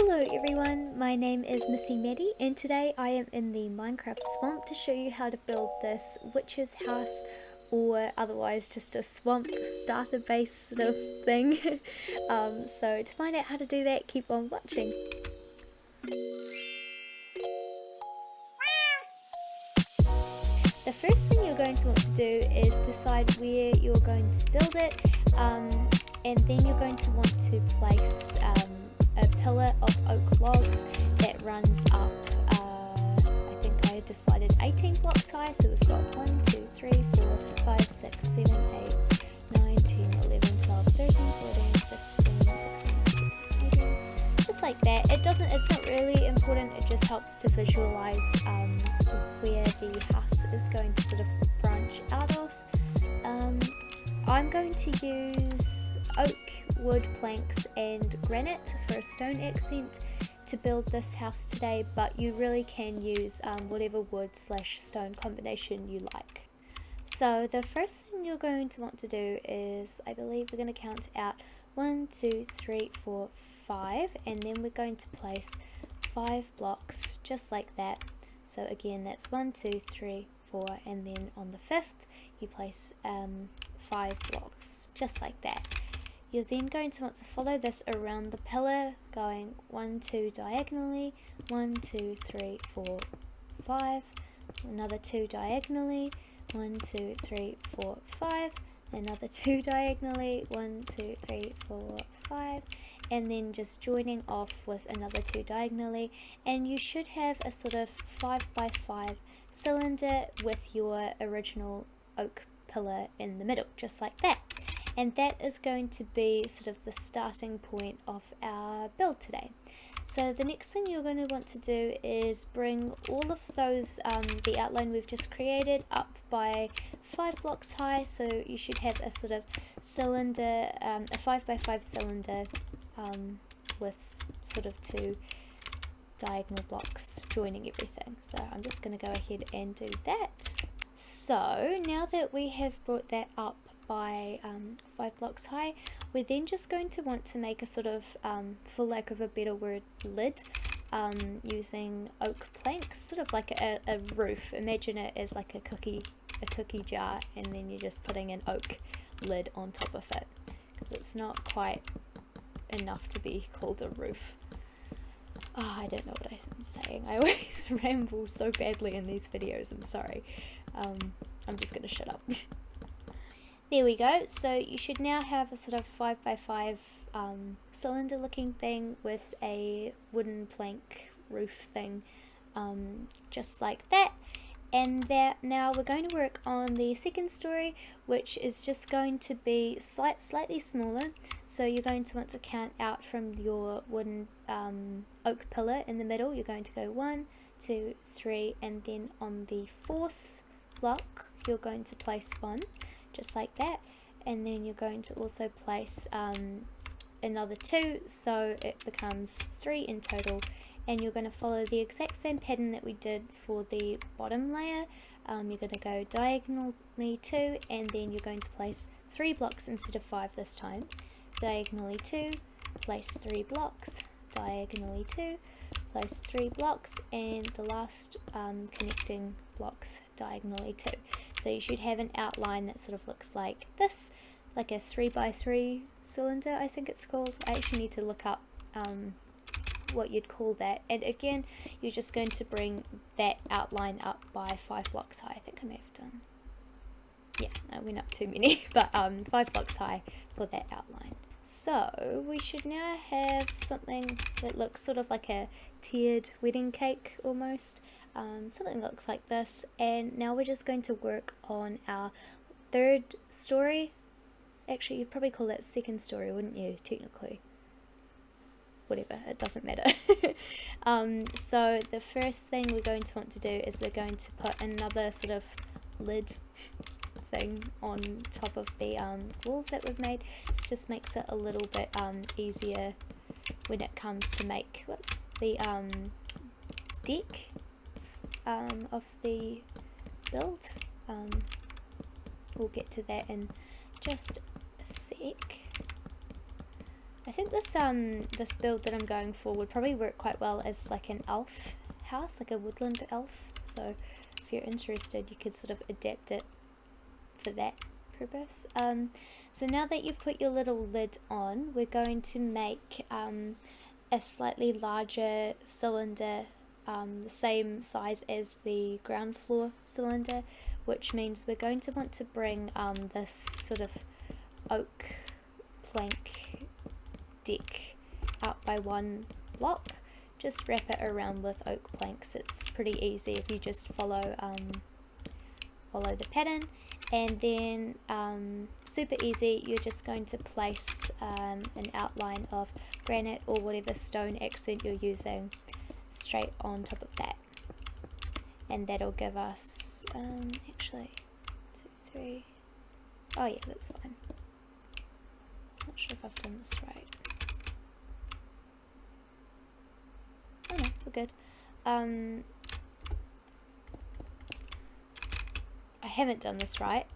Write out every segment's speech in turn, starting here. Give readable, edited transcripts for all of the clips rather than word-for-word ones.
Hello everyone, my name is Missy-maddie and today I am in the Minecraft swamp to show you how to build this witch's house, or otherwise just a swamp starter base sort of thing. So to find out how to do that, keep on watching. The first thing you're going to want to do is decide where you're going to build it, and then you're going to want to place a pillar of oak logs that runs up, I think I decided 18 blocks high, so we've got 1, 2, 3, 4, 5, 6, 7, 8, 9, 10, 11, 12, 13, 14, 15, 16, 17, 18, just like that. It's not really important, it just helps to visualize where the house is going to sort of branch out of. I'm going to use oak, wood, planks and granite for a stone accent to build this house today, but you really can use whatever wood / stone combination you like. So the first thing you're going to want to do is, I believe we're going to count out 1, 2, 3, 4, 5, and then we're going to place 5 blocks just like that. So again, that's 1, 2, 3, 4, and then on the 5th you place 5 blocks just like that. You're then going to want to follow this around the pillar, going 1, 2 diagonally, 1, 2, 3, 4, 5, another 2 diagonally, 1, 2, 3, 4, 5, another 2 diagonally, 1, 2, 3, 4, 5, and then just joining off with another 2 diagonally, and you should have a sort of 5x5 cylinder with your original oak pillar in the middle, just like that. And that is going to be sort of the starting point of our build today. So the next thing you're going to want to do is bring all of those, the outline we've just created, up by 5 blocks high. So you should have a sort of cylinder, a 5x5 cylinder with sort of 2 diagonal blocks joining everything. So I'm just going to go ahead and do that. So now that we have brought that up by 5 blocks high, we're then just going to want to make a sort of, for lack of a better word, lid, using oak planks, sort of like a roof. Imagine it as like a cookie jar, and then you're just putting an oak lid on top of it, because it's not quite enough to be called a roof. Oh, I don't know what I'm saying. I always ramble so badly in these videos, I'm sorry. I'm just gonna shut up. There we go. So you should now have a sort of 5x5 cylinder looking thing with a wooden plank roof thing, just like that. And that now we're going to work on the second story, which is just going to be slightly smaller. So you're going to want to count out from your wooden oak pillar in the middle. You're going to go 1, 2, 3, and then on the 4th block you're going to place 1, just like that, and then you're going to also place another 2, so it becomes 3 in total. And you're going to follow the exact same pattern that we did for the bottom layer. You're going to go diagonally 2, and then you're going to place 3 blocks instead of 5 this time. Diagonally 2, place 3 blocks, diagonally 2, place 3 blocks, and the last connecting blocks diagonally 2. So you should have an outline that sort of looks like this, like a 3x3 cylinder, I think it's called. I actually need to look up what you'd call that. And again, you're just going to bring that outline up by 5 blocks high. I think I may have done, yeah, I went up too many, but 5 blocks high for that outline. So we should now have something that looks sort of like a tiered wedding cake almost. Something that looks like this. And now we're just going to work on our third story. Actually, you'd probably call that second story, wouldn't you, technically? Whatever, it doesn't matter. So the first thing we're going to want to do is we're going to put another sort of lid thing on top of the walls that we've made. This just makes it a little bit easier when it comes to make the deck of the build. We'll get to that in just a sec. I think this this build that I'm going for would probably work quite well as like an elf house, like a woodland elf. So if you're interested, you could sort of adapt it for that purpose. So now that you've put your little lid on, we're going to make a slightly larger cylinder, the same size as the ground floor cylinder, which means we're going to want to bring this sort of oak plank deck out by one block. Just wrap it around with oak planks. It's pretty easy if you just follow the pattern, and then super easy, you're just going to place an outline of granite or whatever stone accent you're using straight on top of that, and that'll give us actually 2, 3, oh yeah, that's fine. Not sure if I've done this right. Oh no, we're good. I haven't done this right.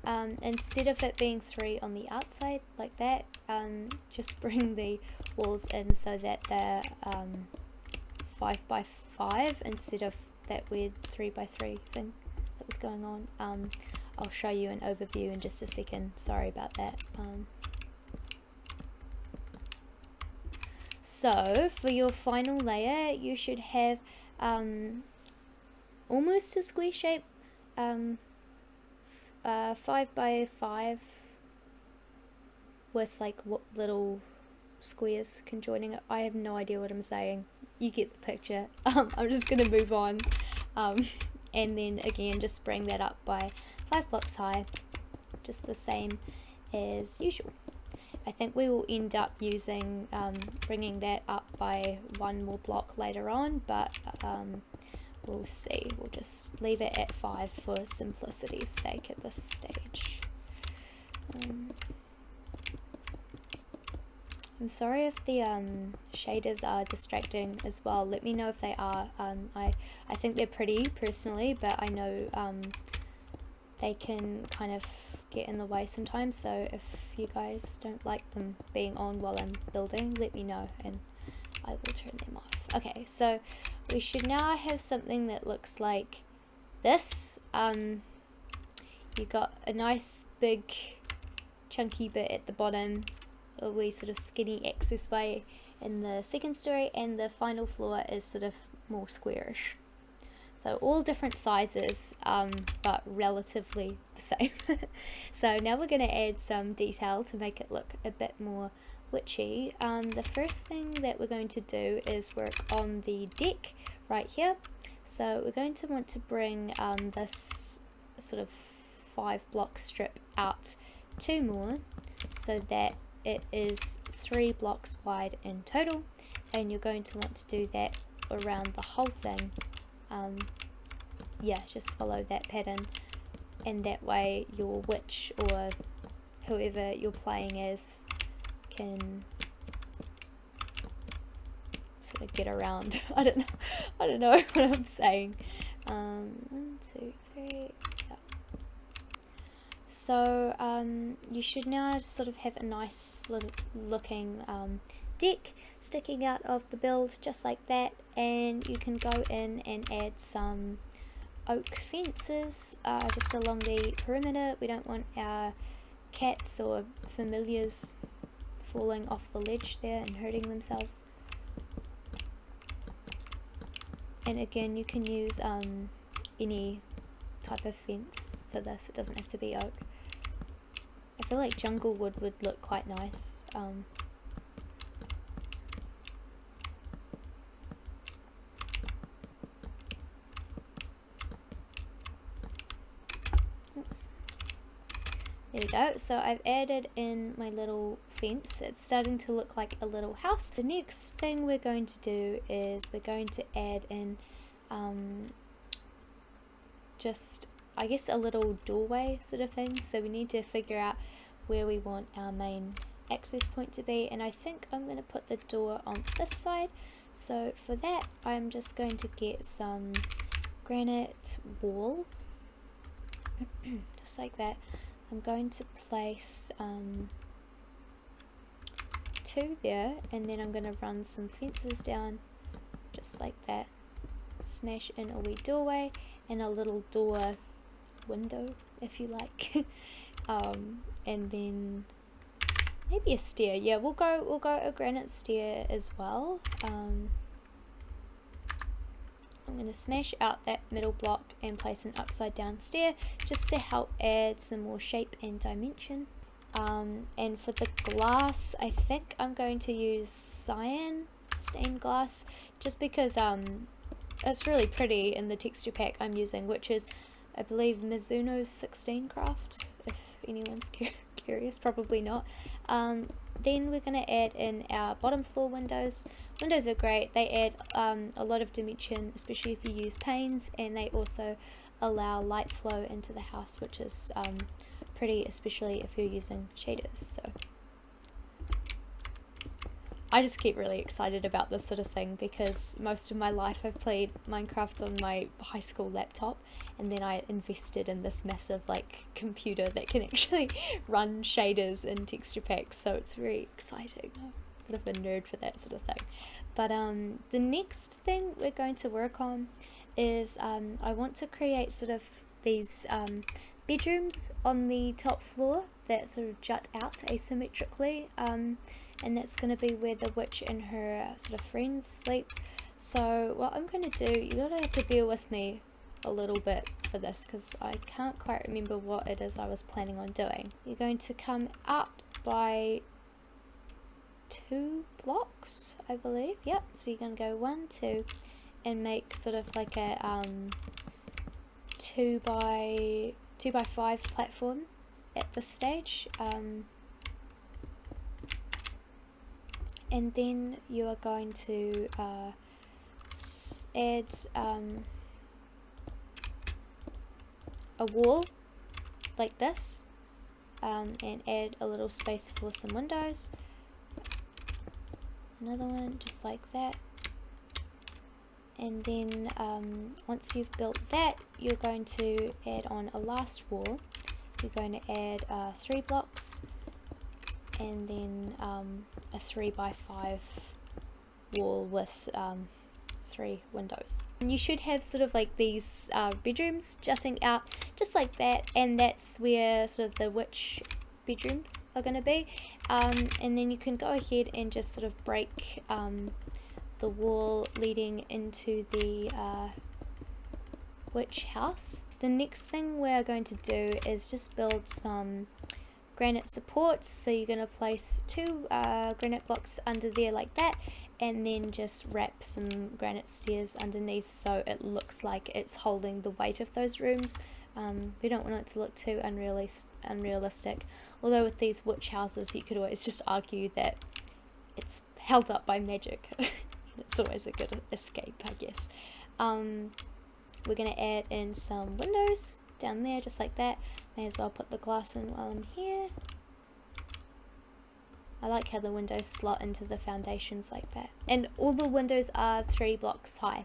Instead of it being 3 on the outside like that, just bring the walls in so that they're 5 by 5 instead of that weird 3 by 3 thing that was going on. I'll show you an overview in just a second. Sorry about that. So for your final layer, you should have almost a square shape, 5 by 5 with like what little squares conjoining it. I have no idea what I'm saying. You get the picture. I'm just gonna move on, and then again just bring that up by 5 blocks high, just the same as usual. I think we will end up using bringing that up by 1 more block later on, but we'll see. We'll just leave it at 5 for simplicity's sake at this stage. I'm sorry if the shaders are distracting as well. Let me know if they are. I think they're pretty personally, but I know they can kind of get in the way sometimes, so if you guys don't like them being on while I'm building, let me know and I will turn them off. Okay, so we should now have something that looks like this. You got a nice big chunky bit at the bottom, a wee sort of skinny access way in the second story, and the final floor is sort of more squarish. So all different sizes, but relatively the same. So now we're going to add some detail to make it look a bit more witchy. The first thing that we're going to do is work on the deck right here. So we're going to want to bring this sort of 5 block strip out 2 more, so that it is 3 blocks wide in total, and you're going to want to do that around the whole thing. Yeah, just follow that pattern, and that way your witch or whoever you're playing as can sort of get around. I don't know what I'm saying. 1, 2, 3. Yeah. So you should now sort of have a nice little looking deck sticking out of the build, just like that, and you can go in and add some oak fences just along the perimeter. We don't want our cats or familiars falling off the ledge there and hurting themselves. And again, you can use any type of fence for this. It doesn't have to be oak. I feel like jungle wood would look quite nice. Oops. There we go. So I've added in my little fence. It's starting to look like a little house. The next thing we're going to do is we're going to add in just, I guess, a little doorway sort of thing. So we need to figure out where we want our main access point to be, and I think I'm going to put the door on this side. So for that, I'm just going to get some granite wall, just like that. I'm going to place 2 there, and then I'm going to run some fences down just like that. Smash in a wee doorway and a little door window, if you like. And then maybe a stair. Yeah, we'll go a granite stair as well. I'm going to smash out that middle block and place an upside down stair just to help add some more shape and dimension. And for the glass, I think I'm going to use cyan stained glass, just because it's really pretty in the texture pack I'm using, which is, I believe, Mizuno 16 craft, if anyone's curious. Probably not. Then we're going to add in our bottom floor windows. Windows are great. They add a lot of dimension, especially if you use panes, and they also allow light flow into the house, which is pretty, especially if you're using shaders. So I just get really excited about this sort of thing, because most of my life I've played Minecraft on my high school laptop, and then I invested in this massive like computer that can actually run shaders and texture packs, so it's very exciting. I'm a bit of a nerd for that sort of thing. But the next thing we're going to work on is I want to create sort of these bedrooms on the top floor that sort of jut out asymmetrically, and that's going to be where the witch and her sort of friends sleep. So what I'm going to do, you're going to have to bear with me a little bit for this, because I can't quite remember what it is I was planning on doing. You're going to come out by 2 blocks, I believe. Yep, so you're going to go 1, 2, and make sort of like a 2 by 5 platform at this stage. And then you are going to add a wall like this, and add a little space for some windows. Another one just like that. And then once you've built that, you're going to add on a last wall. You're going to add 3 blocks, and then a 3 by 5 wall with 3 windows. And you should have sort of like these bedrooms jutting out just like that, and that's where sort of the witch bedrooms are going to be. And then you can go ahead and just sort of break the wall leading into the witch house. The next thing we're going to do is just build some granite supports. So you're going to place 2 granite blocks under there like that, and then just wrap some granite stairs underneath so it looks like it's holding the weight of those rooms. We don't want it to look too unrealistic, although with these witch houses you could always just argue that it's held up by magic. It's always a good escape, I guess. We're going to add in some windows down there just like that. May as well put the glass in while I'm here. I like how the windows slot into the foundations like that. And all the windows are 3 blocks high,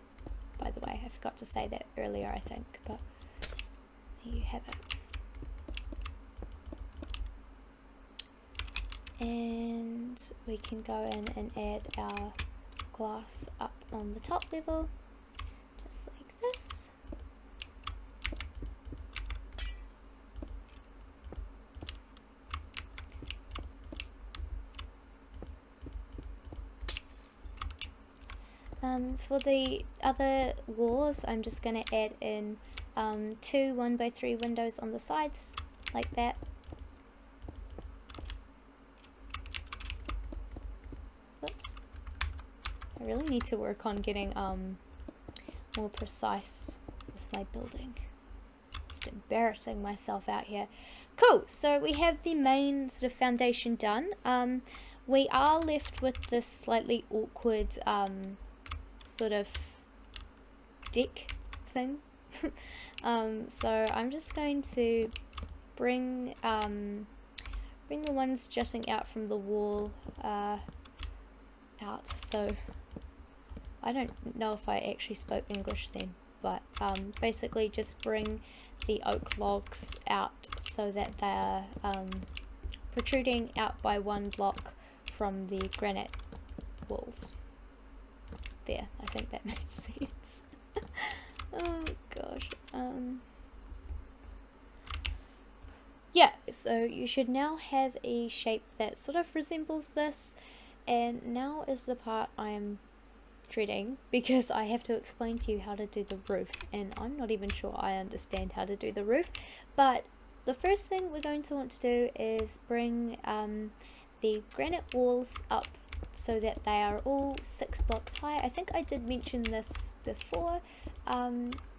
by the way. I forgot to say that earlier, I think, but there you have it. And we can go in and add our glass up on the top level, just like this. For the other walls, I'm just going to add in 2 1 by 3 windows on the sides, like that. Whoops. I really need to work on getting more precise with my building. Just embarrassing myself out here. Cool, so we have the main sort of foundation done. We are left with this slightly awkward sort of deck thing. So I'm just going to bring the ones jutting out from the wall out. So I don't know if I actually spoke English then, but basically just bring the oak logs out so that they're protruding out by 1 block from the granite walls. There, I think that makes sense. Oh gosh. Yeah, so you should now have a shape that sort of resembles this, and now is the part I'm dreading, because I have to explain to you how to do the roof, and I'm not even sure I understand how to do the roof. But the first thing we're going to want to do is bring the granite walls up so that they are all 6 blocks high. I think I did mention this before,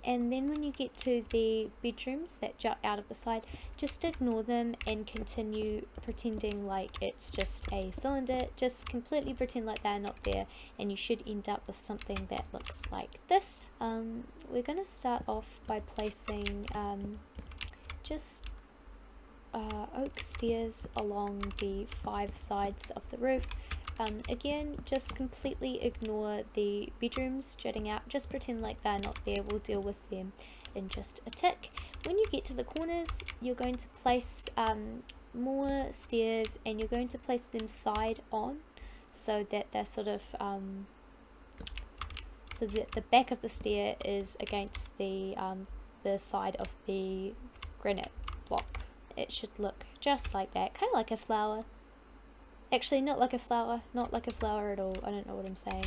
and then when you get to the bedrooms that jut out of the side, just ignore them and continue pretending like it's just a cylinder. Just completely pretend like they're not there, and you should end up with something that looks like this. We're going to start off by placing just oak stairs along the 5 sides of the roof. Again, just completely ignore the bedrooms jutting out, just pretend like they're not there. We'll deal with them in just a tick. When you get to the corners, you're going to place more stairs, and you're going to place them side on, so that they're sort of so that the back of the stair is against the side of the granite block. It should look just like that, kind of like a flower. Actually, not like a flower, not like a flower at all. I don't know what I'm saying.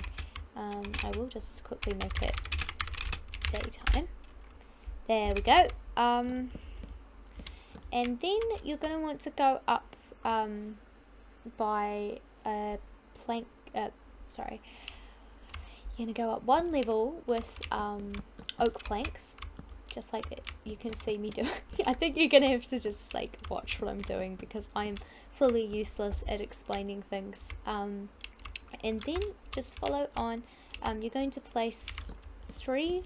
I will just quickly make it daytime. There we go. And then you're going to want to go up by a plank, sorry. You're going to go up 1 level with oak planks, just like that. You can see me do. I think you're going to have to just like watch what I'm doing, because I'm fully useless at explaining things. And then just follow on. You're going to place 3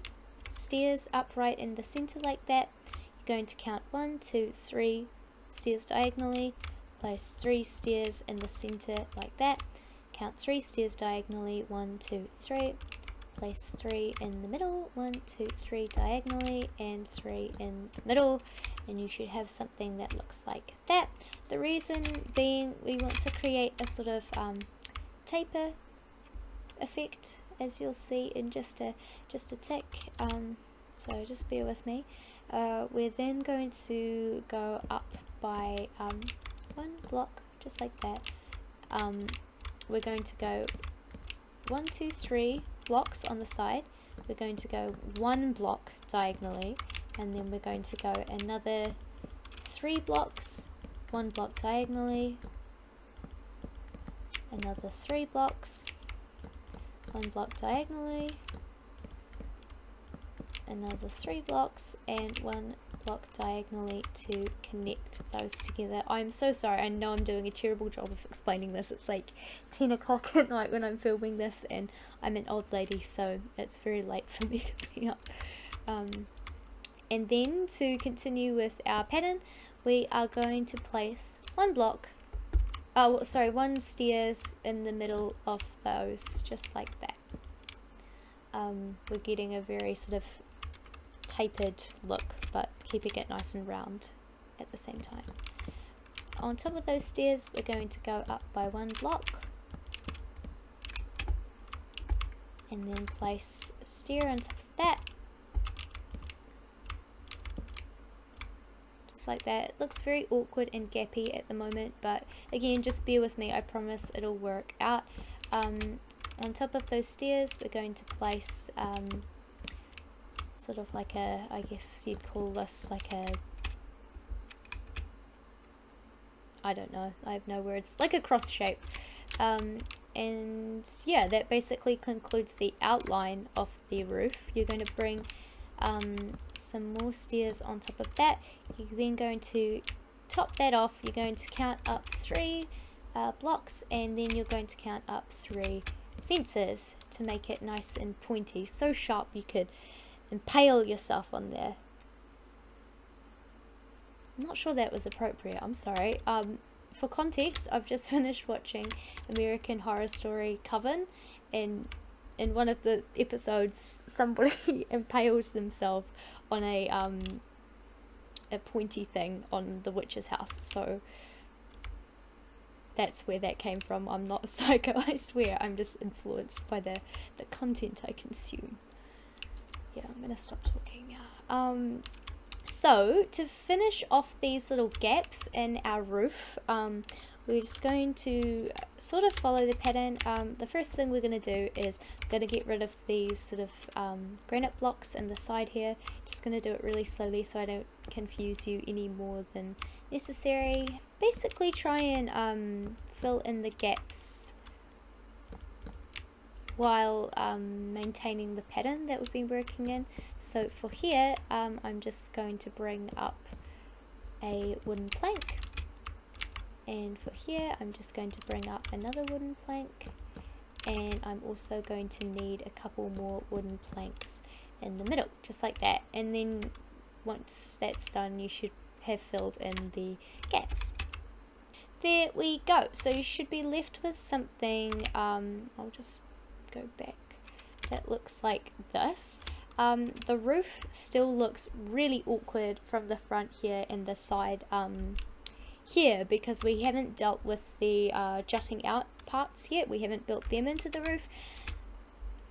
stairs upright in the center like that. You're going to count 1, 2, 3 stairs diagonally, place 3 stairs in the center like that, count 3 stairs diagonally, 1, 2, 3, place 3 in the middle, 1, 2, 3 diagonally, and 3 in the middle, and you should have something that looks like that. The reason being, we want to create a sort of taper effect, as you'll see in just a tick. So just bear with me. We're then going to go up by 1 block, just like that. We're going to go 1, 2, 3 blocks on the side. We're going to go 1 block diagonally, and then we're going to go another 3 blocks, 1 block diagonally, another 3 blocks, 1 block diagonally, another 3 blocks, and 1 block diagonally to connect those together. I'm so sorry, I know I'm doing a terrible job of explaining this. It's like 10 o'clock at night when I'm filming this, and I'm an old lady, so it's very late for me to be up. And then to continue with our pattern, we are going to place 1 block, 1 stairs in the middle of those, just like that. We're getting a very sort of tapered look, but keeping it nice and round at the same time. On top of those stairs, we're going to go up by 1 block, and then place a stair on top of that, just like that. It looks very awkward and gappy at the moment, but again, just bear with me, I promise it'll work out. On top of those stairs, we're going to place sort of like a, I guess you'd call this like a, I don't know, I have no words, like a cross shape. And yeah, that basically concludes the outline of the roof. You're going to bring some more stairs on top of that. You're then going to top that off. You're going to count up 3 blocks, and then you're going to count up 3 fences to make it nice and pointy, so sharp you could impale yourself on there. I'm not sure that was appropriate, I'm sorry. For context, I've just finished watching American Horror Story Coven, and in one of the episodes somebody impales themselves on a pointy thing on the witch's house, so that's where that came from. I'm not psycho, I swear. I'm just influenced by the content I consume. Yeah, I'm gonna stop talking now. So to finish off these little gaps in our roof, we're just going to sort of follow the pattern. The first thing we're going to do is going to get rid of these sort of granite blocks in the side here. Just going to do it really slowly so I don't confuse you any more than necessary. Basically try and fill in the gaps while maintaining the pattern that we've been working in. So for here, I'm just going to bring up a wooden plank. And for here, I'm just going to bring up another wooden plank, and I'm also going to need a couple more wooden planks in the middle, just like that. And then once that's done, you should have filled in the gaps. There we go. So you should be left with something, I'll just go back, that looks like this. The roof still looks really awkward from the front here and the side here, because we haven't dealt with the jutting out parts yet. We haven't built them into the roof.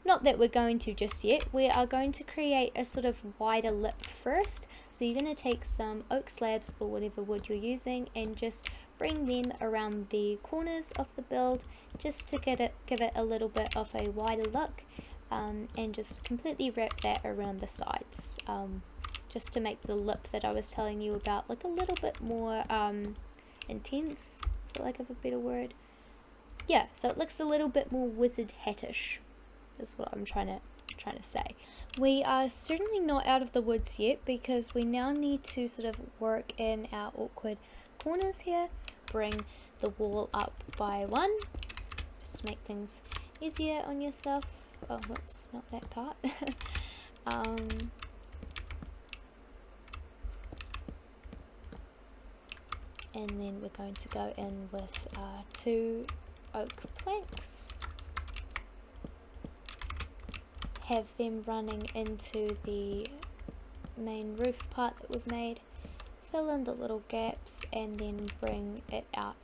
Not that we're going to just yet. We are going to create a sort of wider lip first. So you're going to take some oak slabs or whatever wood you're using and just bring them around the corners of the build, just to give it a little bit of a wider look, and just completely wrap that around the sides, just to make the lip that I was telling you about look a little bit more intense, for lack of a better word. Yeah, so it looks a little bit more wizard hattish, is what I'm trying to say. We are certainly not out of the woods yet, because we now need to sort of work in our awkward corners here. Bring the wall up by one, just to make things easier on yourself. Oh, whoops, not that part. And then we're going to go in with 2 oak planks, have them running into the main roof part that we've made, fill in the little gaps, and then bring it out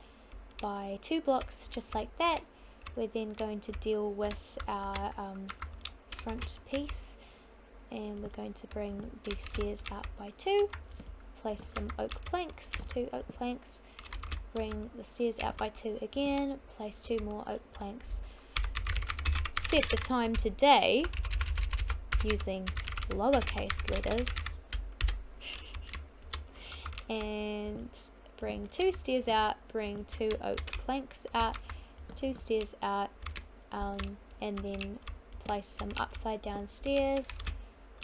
by 2 blocks, just like that. We're then going to deal with our front piece, and we're going to bring the stairs out by 2, place some oak planks, 2 oak planks, bring the stairs out by 2 again, place 2 more oak planks, set the time today using lowercase letters, and bring 2 stairs out, bring 2 oak planks out, 2 stairs out, and then place some upside down stairs,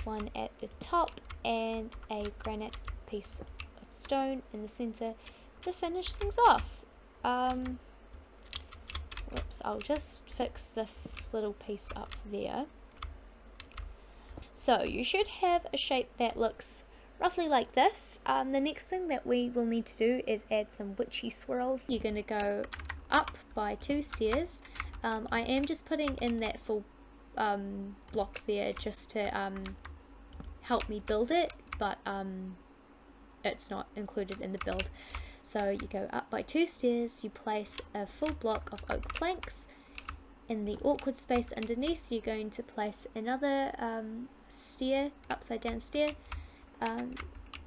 one at the top and a granite piece of stone in the center to finish things off. Whoops, I'll just fix this little piece up there. So you should have a shape that looks roughly like this. The next thing that we will need to do is add some witchy swirls. You're going to go up by 2 stairs. I am just putting in that full block there just to help me build it, but it's not included in the build. So you go up by 2 stairs, you place a full block of oak planks. In the awkward space underneath, you're going to place another stair, upside down stair.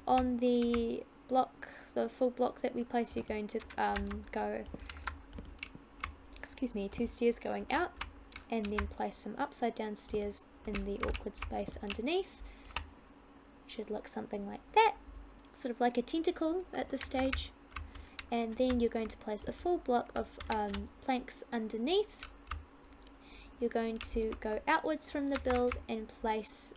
On the block, the full block that we place, you're going to go, 2 stairs going out, and then place some upside down stairs in the awkward space underneath. Should look something like that, sort of like a tentacle at this stage. And then you're going to place a full block of planks underneath. You're going to go outwards from the build and place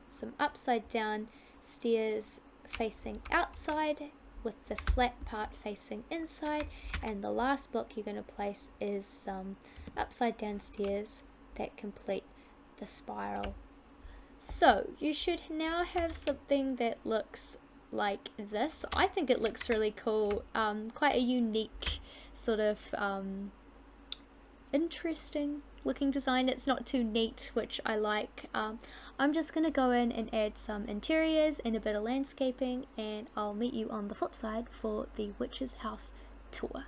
some upside down stairs facing outside with the flat part facing inside, and the last block you're going to place is some upside down stairs that complete the spiral. So you should now have something that looks like this. I think it looks really cool, quite a unique sort of interesting looking design. It's not too neat, which I like. I'm just going to go in and add some interiors and a bit of landscaping, and I'll meet you on the flip side for the witch's house tour.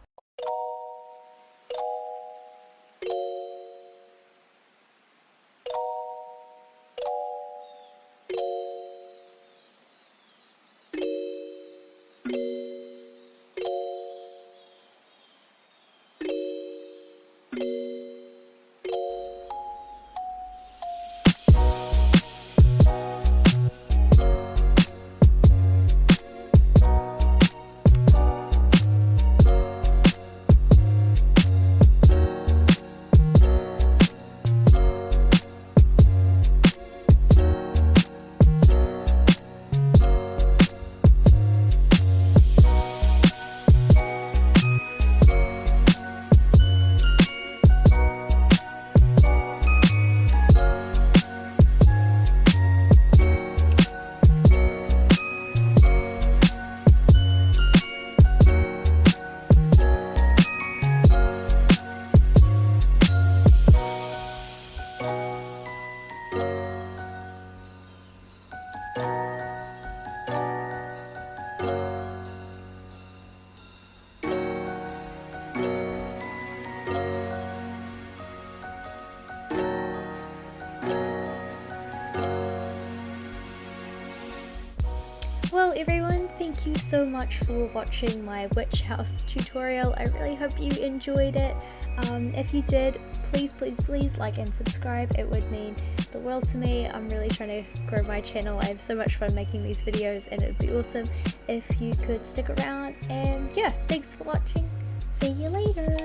Well everyone, thank you so much for watching my witch house tutorial. I really hope you enjoyed it. If you did, please like and subscribe. It would mean the world to me. I'm really trying to grow my channel. I have so much fun making these videos and it would be awesome if you could stick around. And yeah, thanks for watching. See you later.